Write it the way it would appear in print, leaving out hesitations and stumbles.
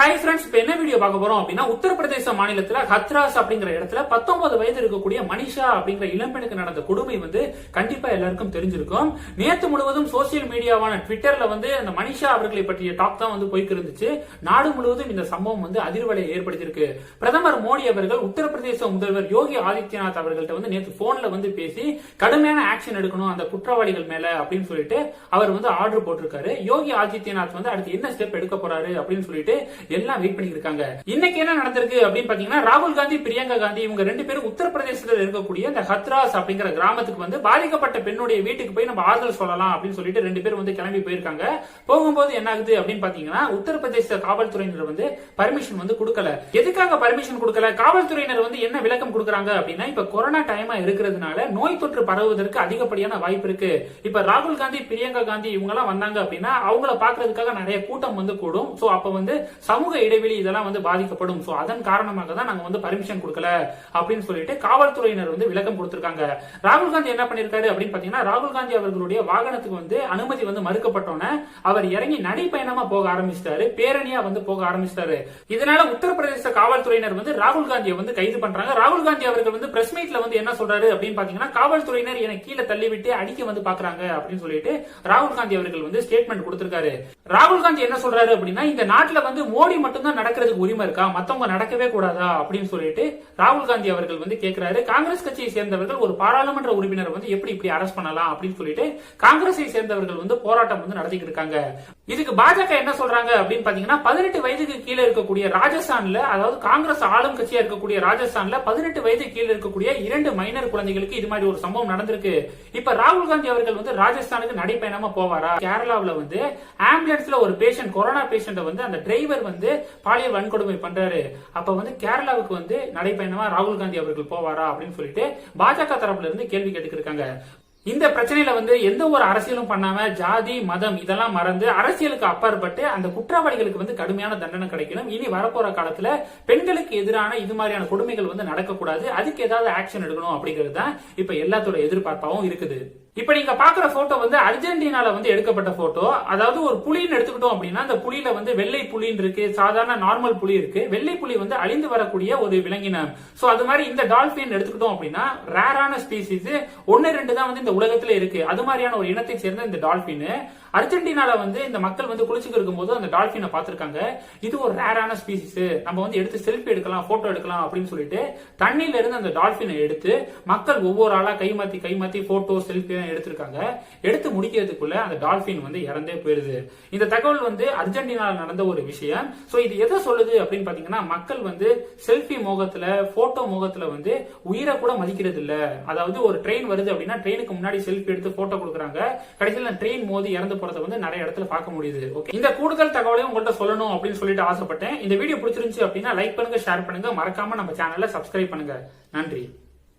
Hi friends, இப்ப என்ன video பார்க்க போறோம் அப்படின்னா, உத்தரப்பிரதேச மாநிலத்துல ஹத்ராஸ் அப்படிங்கிற இடத்துல 19 வயது இருக்கக்கூடிய மனிஷா அப்படிங்கிற இளம்பெண்ணுக்கு நடந்த கொடுமை கண்டிப்பா எல்லாருக்கும் தெரிஞ்சிருக்கும். நேத்து முழுவதும் சோசியல் மீடியாவான ட்விட்டர்ல அந்த மனிஷா அவர்களை பற்றிய டாக் தான் போய்க்கு இருந்துச்சு. நாடு முழுவதும் இந்த சம்பவம் அதிர்வலை ஏற்படுத்தியிருக்கு. பிரதமர் மோடி அவர்கள் உத்தரப்பிரதேச முதல்வர் யோகி ஆதித்யநாத் அவர்கள்ட்ட நேத்து போன்ல பேசி கடுமையான ஆக்ஷன் எடுக்கணும் அந்த குற்றவாளிகள் மேல அப்படின்னு சொல்லிட்டு அவர் ஆர்டர் போட்டிருக்காரு. யோகி ஆதித்யநாத் அடுத்து என்ன ஸ்டெப் எடுக்க போறாரு அப்படின்னு சொல்லிட்டு எல்லாம் வெயிட் பண்ணி இருக்காங்க. இன்னைக்கு என்ன நடந்திருக்கு அப்படின்னு பாத்தீங்கன்னா, ராகுல் காந்தி, பிரியங்கா காந்தி இவங்க ரெண்டு பேரும் உத்தரப்பிரதேசத்தில் இருக்கக்கூடிய இந்த ஹத்ராஸ் அப்படிங்கிற கிராமத்துக்கு பாதிக்கப்பட்ட பெண்ணுடைய வீட்டுக்கு போய் நம்ம ஆறுதல் சொல்லலாம் அப்படின்னு சொல்லிட்டு ரெண்டு பேரும் கிளம்பி போயிருக்காங்க. போகும்போது என்ன ஆகுது அப்படின்னு பாத்தீங்கன்னா, உத்தரப்பிரதேச காவல்துறையினர் பர்மிஷன் கொடுக்கல. எதுக்காக பர்மிஷன் கொடுக்கல? காவல்துறையினர் என்ன விளக்கம் கொடுக்கறாங்க அப்படின்னா, இப்ப கொரோனா டைமா இருக்கிறதுனால நோய் தொற்று பரவுவதற்கு அதிகப்படியான வாய்ப்பு இருக்கு. இப்ப ராகுல் காந்தி, பிரியங்கா காந்தி இவங்க எல்லாம் வந்தாங்க அப்படின்னா அவங்கள பாக்குறதுக்காக நிறைய கூட்டம் கூடும். சோ அப்ப சமூக இடைவெளி இதெல்லாம் பாதிக்கப்படும். சோ அதன் காரணமாக தான் நாங்க பர்மிஷன் கொடுக்கல அப்படின்னு சொல்லிட்டு காவல்துறையினர் விளக்கம் கொடுத்திருக்காங்க. ராகுல் காந்தி என்ன பண்ணிருக்காரு அப்படின்னு பாத்தீங்கன்னா, ராகுல் காந்தி அவர்களுடைய வாகனத்துக்கு அனுமதி மறுக்கப்பட்டோன்னே அவர் இறங்கி நடைபயணமா போக ஆரம்பிச்சிட்டாரு. பேரணியா போக ஆரம்பிச்சிட்டாரு. இதனால உத்தரப்பிரதேச காவல்துறையினர் ராகுல் காந்தியை கைது பண்றாங்க. ராகுல் காந்தி அவர்கள் பிரஸ் மீட்ல என்ன சொல்றாரு அப்படின்னு பாத்தீங்கன்னா, காவல்துறையினர் என்னை கீழே தள்ளி விட்டு அடிக்க பாக்குறாங்க அப்படின்னு சொல்லிட்டு ராகுல் காந்தி அவர்கள் ஸ்டேட்மெண்ட் கொடுத்திருக்காரு. ராகுல் காந்தி என்ன சொல்றாரு அப்படின்னா, இந்த நாட்டுல மோடி மட்டும் தான் நடக்கிறதுக்கு உரிமை இருக்கா, மத்தவங்க நடக்கவே கூடாதா அப்படின்னு சொல்லிட்டு ராகுல் காந்தி அவர்கள் கேட்கிறாரு. காங்கிரஸ் கட்சியை சேர்ந்தவர்கள் ஒரு பாராளுமன்ற உறுப்பினர் எப்படி இப்படி அரெஸ்ட் பண்ணலாம் அப்படின்னு சொல்லிட்டு காங்கிரஸை சேர்ந்தவர்கள் போராட்டம் நடத்திட்டு இருக்காங்க. இதுக்கு பாஜக என்ன சொல்றாங்க அப்படின்னு பாத்தீங்கன்னா, 18 வயதுக்கு கீழே இருக்கக்கூடிய ராஜஸ்தான்ல, அதாவது காங்கிரஸ் ஆளும் கட்சியா இருக்கக்கூடிய ராஜஸ்தான்ல 18 வயது கீழே இருக்கக்கூடிய 2 மைனர் குழந்தைகளுக்கு இது மாதிரி ஒரு சம்பவம் நடந்திருக்கு. இப்ப ராகுல் காந்தி அவர்கள் ராஜஸ்தானுக்கு நடைபயணமா போவாரா? கேரளாவில் ஆம்புலன்ஸ்ல ஒரு பேஷண்ட், கொரோனா பேஷண்ட் அந்த டிரைவர் பாலியல் வன்கொடுமை பண்றாரு. அப்ப கேரளாவுக்கு நடைபயணமா ராகுல் காந்தி அவர்கள் போவாரா அப்படின்னு சொல்லிட்டு பாஜக தரப்புல இருந்து கேள்வி கேட்டுக்கிருக்காங்க. இந்த பிரச்சனையில எந்த ஒரு அரசியலும் பண்ணாம ஜாதி, மதம் இதெல்லாம் மறந்து அரசியலுக்கு அப்பாற்பட்டு அந்த குற்றவாளிகளுக்கு கடுமையான தண்டனை கிடைக்கணும். இனி வரப்போற காலத்துல பெண்களுக்கு எதிரான இது மாதிரியான கொடுமைகள் நடக்கக்கூடாது. அதுக்கு ஏதாவது ஆக்ஷன் எடுக்கணும் அப்படிங்கிறது தான் இப்ப எல்லாத்தோட எதிர்பார்ப்பாவும் இருக்குது. இப்ப நீங்க பாக்குற போட்டோ அர்ஜென்டினால எடுக்கப்பட்ட போட்டோ. அதாவது ஒரு புலின்னு எடுத்துக்கிட்டோம் அப்படின்னா, அந்த புலியில வெள்ளை புலின்னு இருக்கு, சாதாரண நார்மல் புலி இருக்கு. வெள்ளை புலி அழிந்து வரக்கூடிய ஒரு விலங்கினம். சோ அது மாதிரி இந்த டால்பின் எடுத்துக்கிட்டோம் அப்படின்னா, ரேரான ஸ்பீசிஸ் 1-2 தான் இந்த உலகத்துல இருக்கு. அது மாதிரியான ஒரு இனத்தை சேர்ந்த இந்த டால்பின் அர்ஜென்டினால இந்த மக்கள் குளிச்சுக்கு இருக்கும் போது அந்த டால்பினை பார்த்திருக்காங்க. இது ஒரு ரேரான ஸ்பீசிஸ், நம்ம எடுத்து செல்ஃபி எடுக்கலாம், போட்டோ எடுக்கலாம் அப்படின்னு சொல்லிட்டு தண்ணியில இருந்து அந்த டால்பினை எடுத்து மக்கள் ஒவ்வொரு ஆளா கை மாத்தி போட்டோ, செல்ஃபி எடுத்திருக்காங்க. எடுத்து முடிக்கிறதுக்குள்ள அந்த டால்பின் இறந்தே போயிருது. இந்த தகவல் அர்ஜென்டினால நடந்த ஒரு விஷயம். சோ இது எதை சொல்லுது அப்படின்னு பாத்தீங்கன்னா, மக்கள் செல்ஃபி மோகத்துல, போட்டோ மோகத்துல உயிரை கூட மதிக்கிறது இல்ல. அதாவது ஒரு ட்ரெயின் வருது அப்படின்னா ட்ரெயினுக்கு முன்னாடி செல்ஃபி எடுத்து போட்டோ கொடுக்குறாங்க. கடைசியில் ட்ரெயின் மோதி இறந்து போறதை நிறைய இடத்துல பார்க்க முடியுது. ஓகே, இந்த கூடுதல் தகவலையும் உங்கள்கிட்ட சொல்லணும் அப்படின்னு சொல்லிட்டு ஆசைப்பட்டேன். இந்த வீடியோ பிடிச்சிருந்துச்சு அப்படின்னா லைக் பண்ணுங்க, ஷேர் பண்ணுங்க, மறக்காம நம்ம சேனலை சப்ஸ்கிரைப் பண்ணுங்க. நன்றி.